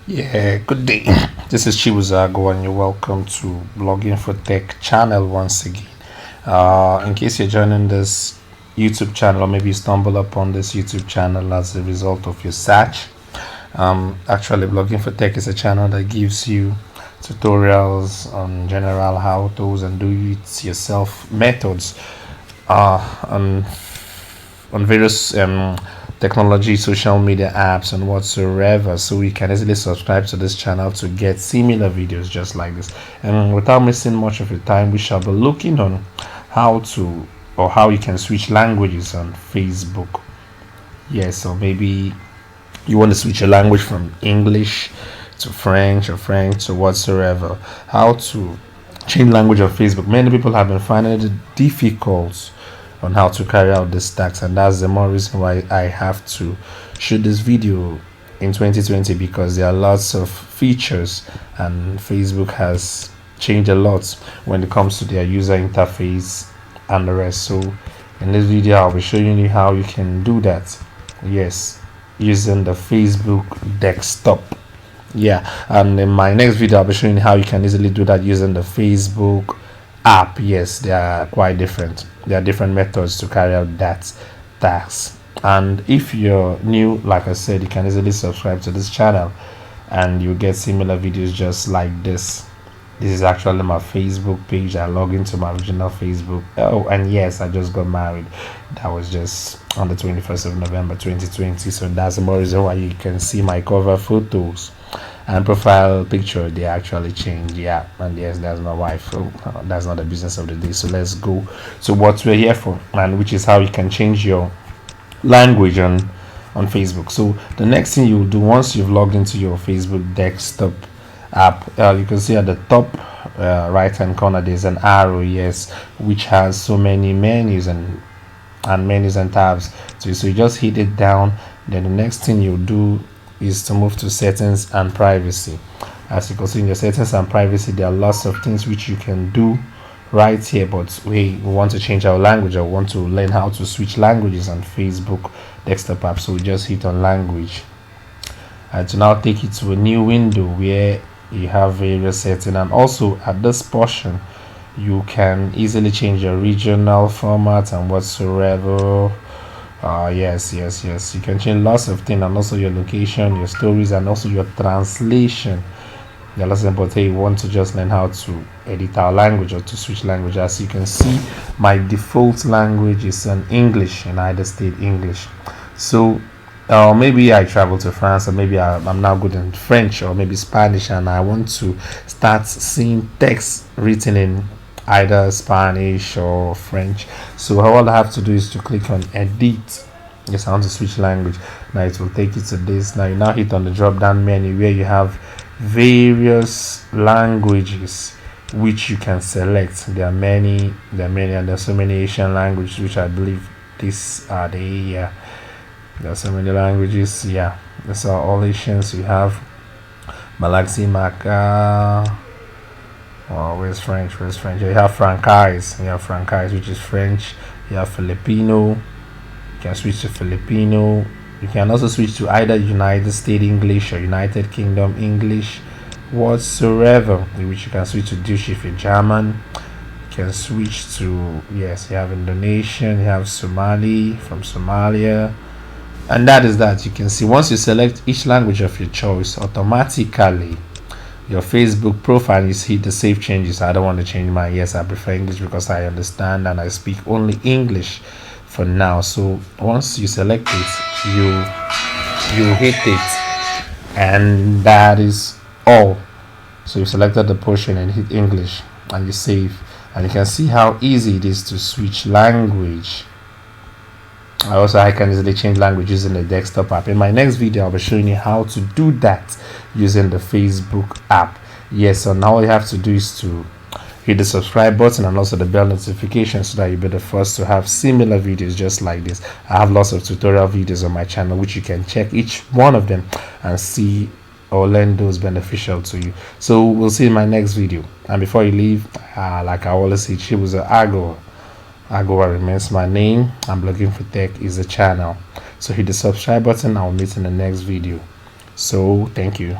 Yeah, good day. This is Chibuzago, and you're welcome to Blogging for Tech channel once again. In case you're joining this YouTube channel, or maybe you stumble upon this YouTube channel as a result of your search, actually, Blogging for Tech is a channel that gives you tutorials on general how-tos and do-it-yourself methods on various technology, social media apps, and whatsoever. So you can easily subscribe to this channel to get similar videos just like this. And without missing much of your time, we shall be looking on how to or how you can switch languages on Facebook. Yes, so maybe you want to switch your language from English to French or French to whatsoever. How to change language on Facebook. Many people have been finding it difficult on how to carry out this task, and that's the more reason why I have to shoot this video in 2020, because there are lots of features and Facebook has changed a lot when it comes to their user interface and the rest. So in this video I'll be showing you how you can do that, yes, using the Facebook desktop. Yeah, and in my next video I'll be showing you how you can easily do that using the Facebook app. Yes, they are quite different. There are different methods to carry out that task. And if you're new, like I said, you can easily subscribe to this channel and you get similar videos just like this. This is actually my Facebook page. I log into my original Facebook. Oh, and yes, I just got married. That was just on the 21st of November 2020. So that's the more reason why you can see my cover photos and profile picture. They actually changed. Yeah, and yes, that's my wife. So that's not the business of the day. So let's go to what we're here for, and which is how you can change your language on Facebook. So the next thing you'll do once you've logged into your Facebook desktop app, you can see at the top right hand corner there's an arrow, yes, which has so many menus and menus and tabs. So you just hit it down. Then the next thing you'll do is to move to settings and privacy. As you can see in your settings and privacy, there are lots of things which you can do right here, but we want to change our language or want to learn how to switch languages on Facebook desktop app. So we just hit on language, and to now take it to a new window where you have various settings. And also at this portion you can easily change your regional format and whatsoever. Yes, you can change lots of things, and also your location, your stories, and also your translation. The last thing, but hey, you want to just learn how to edit our language or to switch language. As you can see, my default language is in English, United States English. So maybe I travel to France, or maybe I'm now good in French or maybe Spanish, and I want to start seeing text written in either Spanish or French. So all I have to do is to click on edit. Yes, I want to switch language. Now it will take you to this. Now you now hit on the drop down menu where you have various languages which you can select. There are many, and there's so many Asian languages, which I believe these are the, yeah, there are so many languages. Yeah, these are all Asians. We have Malaxi, Maka. Oh, where's French? You have Francais, which is French. You have Filipino. You can switch to Filipino. You can also switch to either United States English or United Kingdom English, whatsoever, which you can switch to Dutch if you're German. You can switch to, yes, you have Indonesian, you have Somali from Somalia. And that is that. You can see once you select each language of your choice, automatically your Facebook profile is hit the save changes. I don't want to change mine. Yes, I prefer English because I understand and I speak only English for now. So once you select it, you hit it, and that is all. So you selected the portion and hit English and you save, and you can see how easy it is to switch language. I can easily change language using the desktop app. In my next video I'll be showing you how to do that using the Facebook app. Yes, so now all you have to do is to hit the subscribe button and also the bell notification so that you'll be the first to have similar videos just like this. I have lots of tutorial videos on my channel which you can check each one of them and see or learn those beneficial to you. So we'll see in my next video. And before you leave, like I always say, Chibuzago remains my name. I'm Blogging for Tech is the channel. So hit the subscribe button. I'll meet in the next video. So thank you.